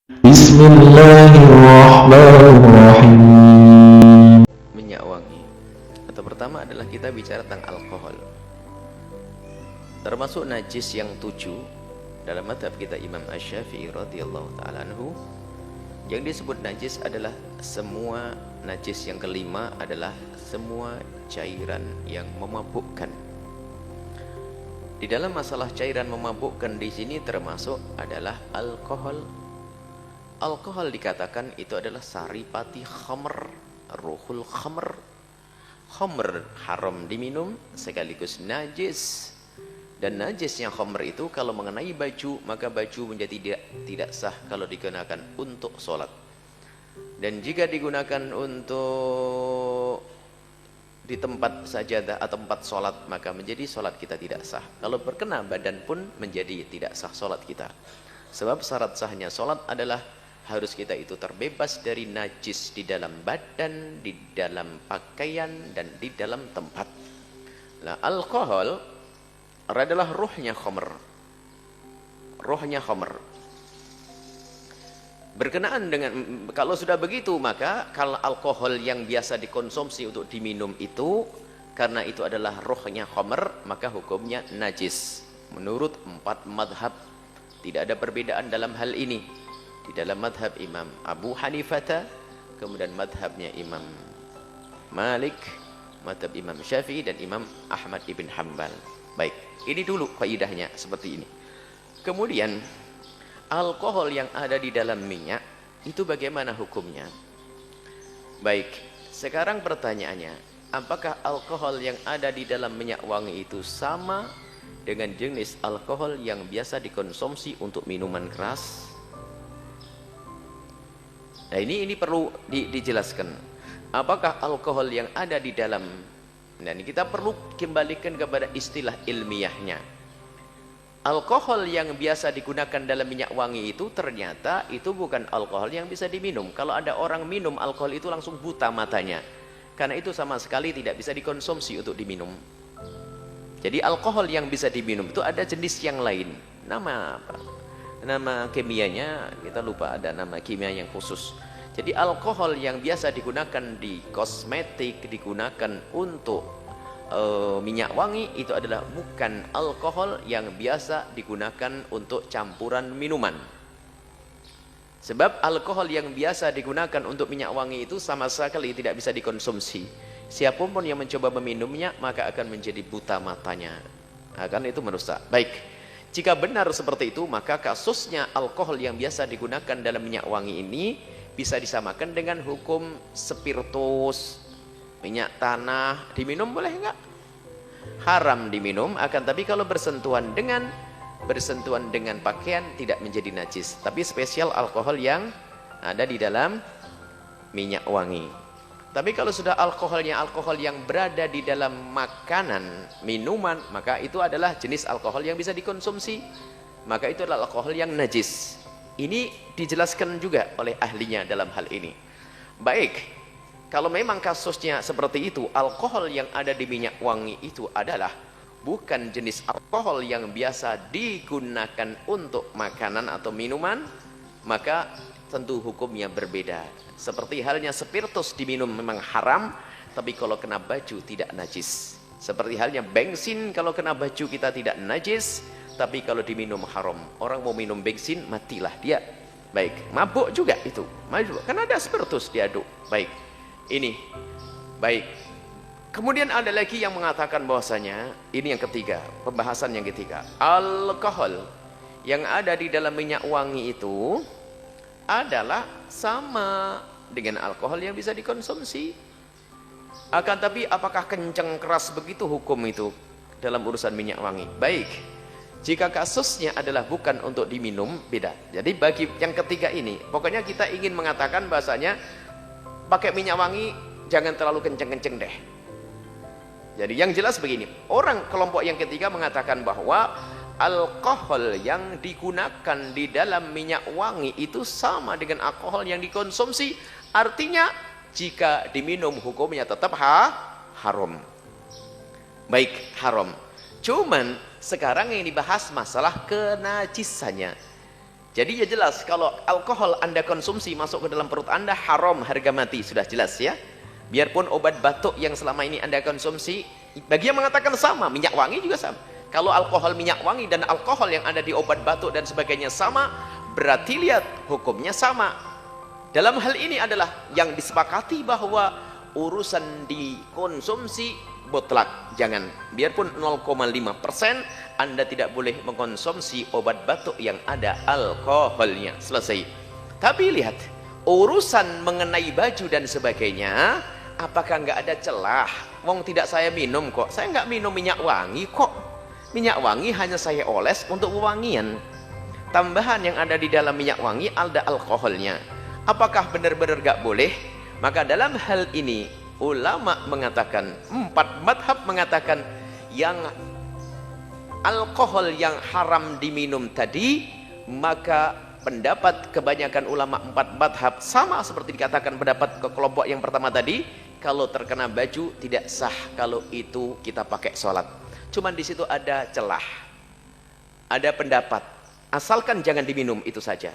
Bismillahirrahmanirrahim. Minyak wangi. Atau pertama adalah kita bicara tentang alkohol. Termasuk najis yang 7 dalam mazhab kita Imam Asy-Syafi'i radhiyallahu taala anhu. Yang disebut najis adalah semua najis. Yang kelima adalah semua cairan yang memabukkan. Di dalam masalah cairan memabukkan di sini termasuk adalah alkohol. Alkohol dikatakan itu adalah saripati khamr, ruhul khamr. Khamr haram diminum sekaligus najis. Dan najisnya khamr itu kalau mengenai baju, maka baju menjadi tidak sah kalau digunakan untuk sholat. Dan jika digunakan untuk di tempat sajadah atau tempat sholat, maka menjadi sholat kita tidak sah. Kalau berkena badan pun menjadi tidak sah sholat kita. Sebab syarat sahnya sholat adalah harus kita itu terbebas dari najis di dalam badan, di dalam pakaian, dan di dalam tempat. Nah, alkohol adalah ruhnya khamr. Ruhnya khamr. Berkenaan dengan, kalau sudah begitu, maka kalau alkohol yang biasa dikonsumsi untuk diminum itu, karena itu adalah ruhnya khamr, maka hukumnya najis. Menurut 4 madhab, tidak ada perbedaan dalam hal ini. Di dalam madhab Imam Abu Hanifah, kemudian madhabnya Imam Malik, madhab Imam Syafi'i, dan Imam Ahmad ibn Hanbal. Baik, ini dulu faidahnya seperti ini. Kemudian alkohol yang ada di dalam minyak itu bagaimana hukumnya? Baik, sekarang pertanyaannya, apakah alkohol yang ada di dalam minyak wangi itu sama dengan jenis alkohol yang biasa dikonsumsi untuk minuman keras? Nah, ini perlu dijelaskan. Apakah alkohol yang ada di dalam, dan kita perlu kembalikan kepada istilah ilmiahnya. Alkohol yang biasa digunakan dalam minyak wangi itu ternyata itu bukan alkohol yang bisa diminum. Kalau ada orang minum alkohol itu langsung buta matanya, karena itu sama sekali tidak bisa dikonsumsi untuk diminum. Jadi alkohol yang bisa diminum itu ada jenis yang lain. Nama apa? Nama kimianya kita lupa, ada nama kimia yang khusus. Jadi alkohol yang biasa digunakan di kosmetik, digunakan untuk minyak wangi, itu adalah bukan alkohol yang biasa digunakan untuk campuran minuman. Sebab alkohol yang biasa digunakan untuk minyak wangi itu sama sekali tidak bisa dikonsumsi. Siapapun yang mencoba meminumnya maka akan menjadi buta matanya, akan itu merusak. Baik, jika benar seperti itu, maka kasusnya alkohol yang biasa digunakan dalam minyak wangi ini bisa disamakan dengan hukum spiritus, minyak tanah. Diminum boleh enggak? Haram diminum, akan tapi kalau bersentuhan dengan pakaian tidak menjadi najis. Tapi spesial alkohol yang ada di dalam minyak wangi. Tapi kalau sudah alkoholnya alkohol yang berada di dalam makanan, minuman, maka itu adalah jenis alkohol yang bisa dikonsumsi. Maka itu adalah alkohol yang najis. Ini dijelaskan juga oleh ahlinya dalam hal ini. Baik, kalau memang kasusnya seperti itu, alkohol yang ada di minyak wangi itu adalah bukan jenis alkohol yang biasa digunakan untuk makanan atau minuman, maka tentu hukumnya berbeda. Seperti halnya spiritus diminum memang haram, tapi kalau kena baju tidak najis. Seperti halnya bensin, kalau kena baju kita tidak najis, tapi kalau diminum haram. Orang mau minum bensin matilah dia. Baik, mabuk juga itu, mabuk karena ada spiritus diaduk. Baik, ini baik. Kemudian ada lagi yang mengatakan bahwasanya ini yang ketiga, pembahasan yang ketiga, alkohol yang ada di dalam minyak wangi itu adalah sama dengan alkohol yang bisa dikonsumsi. Akan tapi apakah kencang keras begitu hukum itu dalam urusan minyak wangi? Baik, jika kasusnya adalah bukan untuk diminum, beda. Jadi bagi yang ketiga ini, pokoknya kita ingin mengatakan bahasanya pakai minyak wangi jangan terlalu kenceng-kenceng deh. Jadi yang jelas begini, orang kelompok yang ketiga mengatakan bahwa alkohol yang digunakan di dalam minyak wangi itu sama dengan alkohol yang dikonsumsi. Artinya jika diminum hukumnya tetap haram. Baik, haram. Cuman sekarang yang dibahas masalah kenajisannya. Jadi ya jelas kalau alkohol Anda konsumsi masuk ke dalam perut Anda haram, harga mati, sudah jelas ya. Biarpun obat batuk yang selama ini Anda konsumsi, bagi yang mengatakan sama, minyak wangi juga sama. Kalau alkohol minyak wangi dan alkohol yang ada di obat batuk dan sebagainya sama, berarti lihat hukumnya sama. Dalam hal ini adalah yang disepakati bahwa urusan dikonsumsi mutlak, jangan, biarpun 0,5% Anda tidak boleh mengkonsumsi obat batuk yang ada alkoholnya, selesai. Tapi lihat urusan mengenai baju dan sebagainya, apakah nggak ada celah? Wong tidak saya minum kok, saya nggak minum minyak wangi kok. Minyak wangi hanya saya oles untuk wewangian. Tambahan yang ada di dalam minyak wangi ada alkoholnya. Apakah benar-benar nggak boleh? Maka dalam hal ini ulama mengatakan, 4 madhab mengatakan yang alkohol yang haram diminum tadi, maka pendapat kebanyakan ulama 4 madhab sama seperti dikatakan pendapat ke kelompok yang pertama tadi, kalau terkena baju tidak sah kalau itu kita pakai sholat. Cuman di situ ada celah, ada pendapat, asalkan jangan diminum itu saja,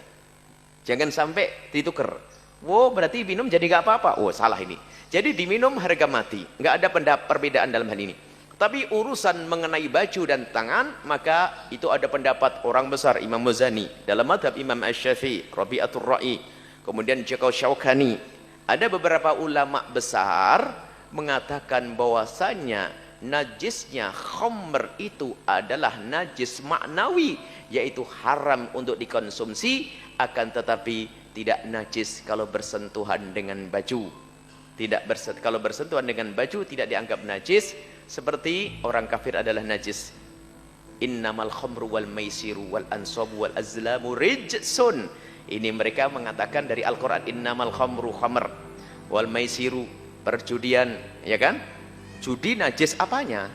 jangan sampai ditukar. Wow, berarti minum jadi nggak apa-apa. Oh, salah ini. Jadi diminum harga mati, nggak ada perbedaan dalam hal ini. Tapi urusan mengenai baju dan tangan, maka itu ada pendapat orang besar, Imam Muzani dalam madhab Imam Asy-Syafi'i, Rabi'atul Ra'i, kemudian Syaukani. Ada beberapa ulama besar mengatakan bahwasanya najisnya khamr itu adalah najis maknawi, yaitu haram untuk dikonsumsi, akan tetapi tidak najis kalau bersentuhan dengan baju. Kalau bersentuhan dengan baju tidak dianggap najis, seperti orang kafir adalah najis. Innamal khamru wal maisiru wal ansabu wal azlamu rijsun. Ini mereka mengatakan dari Al-Quran, innamal khamru khamr wal maisiru, perjudian, ya kan? Judi najis apanya?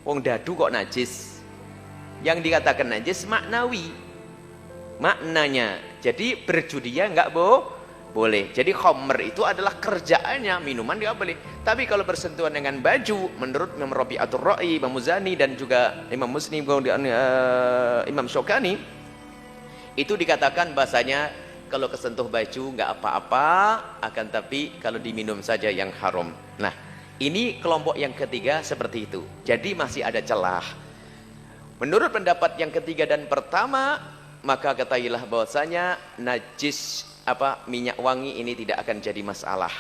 Wong dadu kok najis? Yang dikatakan najis maknawi, maknanya. Jadi berjudia nggak boleh. Jadi khamr itu adalah kerjaannya, minuman nggak boleh. Tapi kalau bersentuhan dengan baju, menurut Imam Rabi'atul Ra'i, Imam Muzani dan juga Imam Muslim, Imam Syaukani, itu dikatakan bahasanya kalau kesentuh baju nggak apa-apa, akan tapi kalau diminum saja yang haram. Nah, ini kelompok yang ketiga seperti itu. Jadi masih ada celah. Menurut pendapat yang ketiga dan pertama, maka ketahuilah bahwasanya najis minyak wangi ini tidak akan jadi masalah.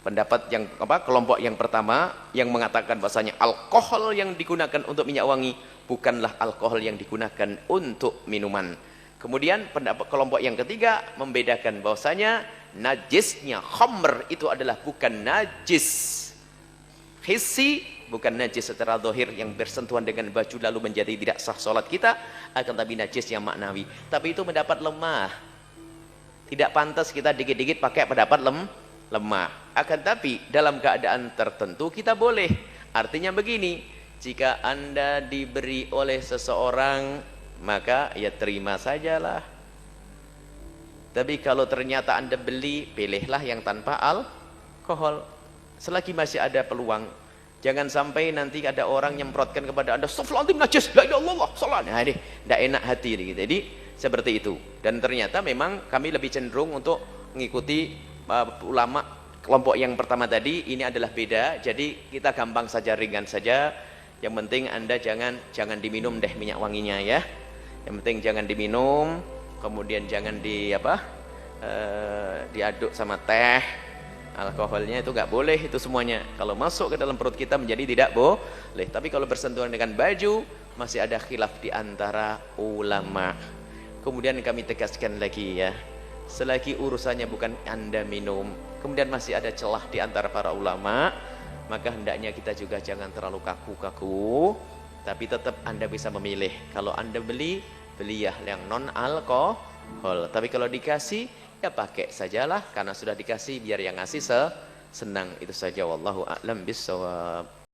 Pendapat yang kelompok yang pertama yang mengatakan bahwasanya alkohol yang digunakan untuk minyak wangi bukanlah alkohol yang digunakan untuk minuman. Kemudian pendapat kelompok yang ketiga membedakan bahwasanya najisnya khamr itu adalah bukan najis hissi, bukan najis secara zahir yang bersentuhan dengan baju lalu menjadi tidak sah sholat kita, akan tapi najis yang maknawi. Tapi itu mendapat lemah, tidak pantas kita dikit-dikit pakai pendapat lemah. Akan tapi dalam keadaan tertentu kita boleh. Artinya begini, jika Anda diberi oleh seseorang, maka ya terima sajalah. Tapi kalau ternyata Anda beli, pilihlah yang tanpa alkohol. Selagi masih ada peluang, jangan sampai nanti ada orang nyemprotkan kepada Anda, astagfirullahaladzim najis, la ilaha illallah, salat. Nah, ini tidak enak hati. Jadi seperti itu. Dan ternyata memang kami lebih cenderung untuk mengikuti ulama kelompok yang pertama tadi. Ini adalah beda. Jadi kita gampang saja, ringan saja. Yang penting Anda jangan diminum deh minyak wanginya ya. Yang penting jangan diminum, kemudian jangan diaduk sama teh. Alkoholnya itu nggak boleh, itu semuanya. Kalau masuk ke dalam perut kita menjadi tidak boleh. Tapi kalau bersentuhan dengan baju, masih ada khilaf di antara ulama. Kemudian kami tegaskan lagi ya, selagi urusannya bukan Anda minum, kemudian masih ada celah di antara para ulama, maka hendaknya kita juga jangan terlalu kaku-kaku, tapi tetap Anda bisa memilih. Kalau Anda beli yang non alkohol. Tapi kalau dikasih, ya pakai sajalah, karena sudah dikasih, biar yang ngasih senang. Itu saja, wallahu a'lam bissawab.